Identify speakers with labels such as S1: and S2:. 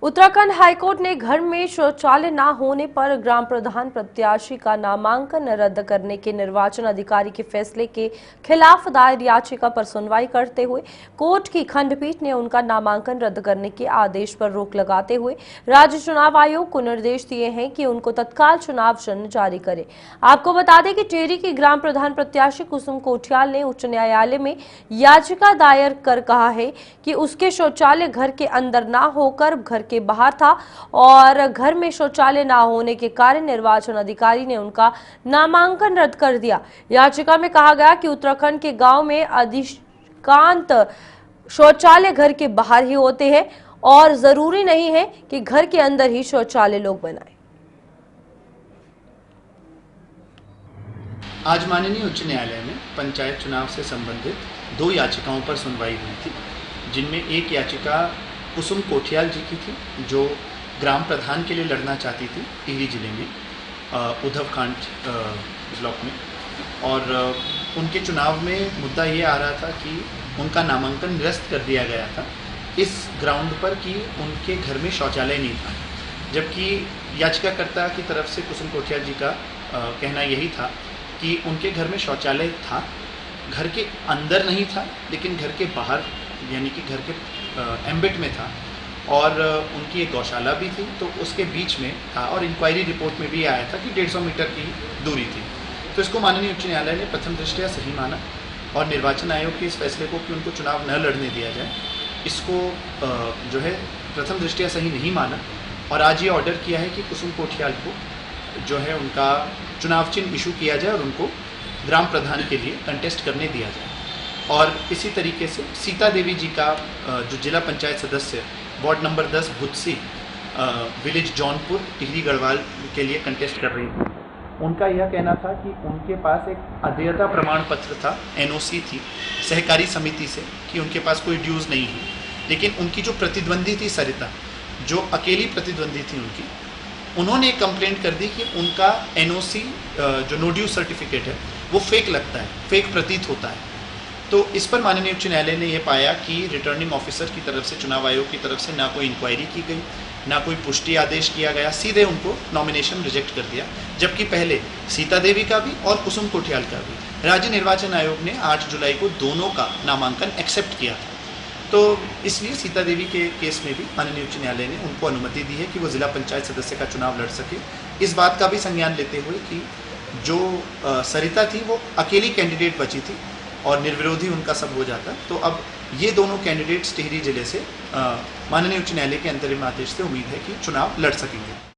S1: Uttarakhand high court ने घर में शौचालय न होने पर ग्राम प्रधान प्रत्याशी का नामांकन रद्द करने के निर्वाचन अधिकारी के फैसले के खिलाफ दायर याचिका पर सुनवाई करते हुए कोर्ट की खंडपीठ ने उनका नामांकन रद्द करने के आदेश पर रोक लगाते हुए राज्य चुनाव आयोग को निर्देश दिए हैं कि उनको तत्काल चुनाव चिन्ह जारी करे। आपको बता दें कि टिहरी की ग्राम प्रधान प्रत्याशी कुसुम कोठियाल ने उच्च न्यायालय में याचिका दायर कर कहा है कि उसके शौचालय घर के अंदर न होकर घर के बाहर था और घर में शौचालय न होने के कारण निर्वाचन अधिकारी ने उनका नामांकन रद्द कर दिया। याचिका में कहा गया कि उत्तराखंड के गांव में अधिकांश शौचालय घर के बाहर ही होते हैं और जरूरी नहीं है कि घर के अंदर ही शौचालय लोग बनाएं।
S2: आज माननीय उच्च न्यायालय में पंचायत चुनाव से संबंधित 2 याचिकाओं पर सुनवाई हुई थी, जिनमें एक याचिका कुसुम कोठियाल जी की थी जो ग्राम प्रधान के लिए लड़ना चाहती थी टिहरी जिले में उद्धव कांड ब्लॉक में, और उनके चुनाव में मुद्दा ये आ रहा था कि उनका नामांकन निरस्त कर दिया गया था इस ग्राउंड पर कि उनके घर में शौचालय नहीं था, जबकि याचिकाकर्ता की तरफ से कुसुम कोठियाल जी का कहना यही था कि उनके घर में शौचालय था, घर के अंदर नहीं था लेकिन घर के बाहर यानी कि घर के एम्बिट में था, और उनकी एक गौशाला भी थी तो उसके बीच में था, और इंक्वायरी रिपोर्ट में भी आया था कि 150 मीटर की दूरी थी। तो इसको माननीय उच्च न्यायालय ने प्रथम दृष्टया सही माना और निर्वाचन आयोग के इस फैसले को कि उनको चुनाव न लड़ने दिया जाए, इसको जो है प्रथम दृष्टया सही नहीं माना, और आज ये ऑर्डर किया है कि कुसुम कोठियाल को जो है उनका चुनाव चिन्ह इशू किया जाए और उनको ग्राम प्रधान के लिए कंटेस्ट करने दिया जाए। और इसी तरीके से सीता देवी जी का जो जिला पंचायत सदस्य ward number 10 Bhutsi village Jaunpur Tehri Garhwal के लिए कंटेस्ट कर रही थी, उनका यह कहना था कि उनके पास एक अदेयता प्रमाण पत्र था, एनओसी थी सहकारी समिति से कि उनके पास कोई ड्यूज़ नहीं है, लेकिन उनकी जो प्रतिद्वंदी थी सरिता, जो अकेली प्रतिद्वंदी थी उनकी, उन्होंने एक कंप्लेंट कर दी कि उनका एनओसी जो नो ड्यूज सर्टिफिकेट है वो फेक लगता है, फेक प्रतीत होता है। तो इस पर माननीय उच्च न्यायालय ने यह पाया कि रिटर्निंग ऑफिसर की तरफ से, चुनाव आयोग की तरफ से ना कोई इंक्वायरी की गई, ना कोई पुष्टि आदेश किया गया, सीधे उनको नॉमिनेशन रिजेक्ट कर दिया, जबकि पहले सीता देवी का भी और कुसुम कोठियाल का भी राज्य निर्वाचन आयोग ने 8 जुलाई को दोनों का नामांकन एक्सेप्ट किया था। तो इसलिए सीता देवी के केस में भी माननीय उच्च न्यायालय ने उनको अनुमति दी है कि वो जिला पंचायत सदस्य का चुनाव लड़ सके, इस बात का भी संज्ञान लेते हुए कि जो सरिता थी वो अकेली कैंडिडेट बची थी और निर्विरोधी उनका सब हो जाता। तो अब ये दोनों कैंडिडेट्स टिहरी जिले से माननीय उच्च न्यायालय के अंतरिम आदेश से उम्मीद है कि चुनाव लड़ सकेंगे।